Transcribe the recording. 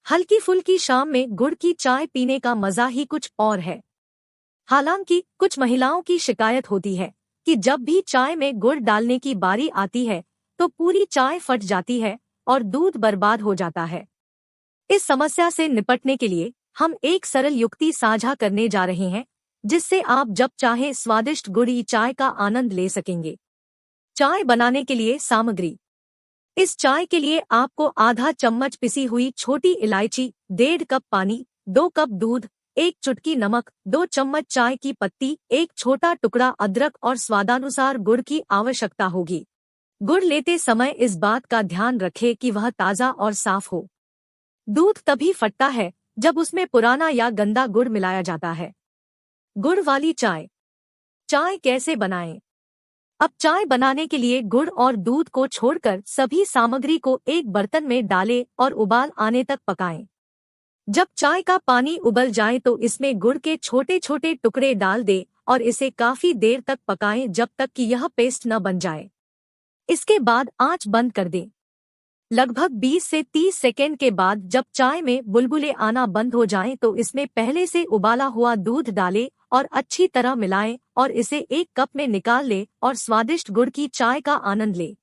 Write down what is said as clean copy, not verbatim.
हल्की फुल्की शाम में गुड़ की चाय पीने का मजा ही कुछ और है। हालांकि कुछ महिलाओं की शिकायत होती है कि जब भी चाय में गुड़ डालने की बारी आती है तो पूरी चाय फट जाती है और दूध बर्बाद हो जाता है। इस समस्या से निपटने के लिए हम एक सरल युक्ति साझा करने जा रहे हैं, जिससे आप जब चाहें स्वादिष्ट गुड़ी चाय का आनंद ले सकेंगे। चाय बनाने के लिए सामग्री। इस चाय के लिए आपको आधा चम्मच पिसी हुई छोटी इलायची, 1.5 कप पानी, 2 कप दूध, 1 चुटकी नमक, 2 चम्मच चाय की पत्ती, 1 छोटा टुकड़ा अदरक और स्वादानुसार गुड़ की आवश्यकता होगी। गुड़ लेते समय इस बात का ध्यान रखें कि वह ताज़ा और साफ हो। दूध तभी फटता है जब उसमें पुराना या गंदा गुड़ मिलाया जाता है। गुड़ वाली चाय। चाय कैसे बनाएं? अब चाय बनाने के लिए गुड़ और दूध को छोड़कर सभी सामग्री को एक बर्तन में डालें और उबाल आने तक पकाएं। जब चाय का पानी उबल जाए तो इसमें गुड़ के छोटे छोटे टुकड़े डाल दें और इसे काफी देर तक पकाएं जब तक कि यह पेस्ट न बन जाए। इसके बाद आंच बंद कर दें। लगभग 20 से 30 सेकेंड के बाद जब चाय में बुलबुले आना बंद हो जाएं तो इसमें पहले से उबाला हुआ दूध डालें और अच्छी तरह मिलाएं और इसे एक कप में निकाल लें और स्वादिष्ट गुड़ की चाय का आनंद लें।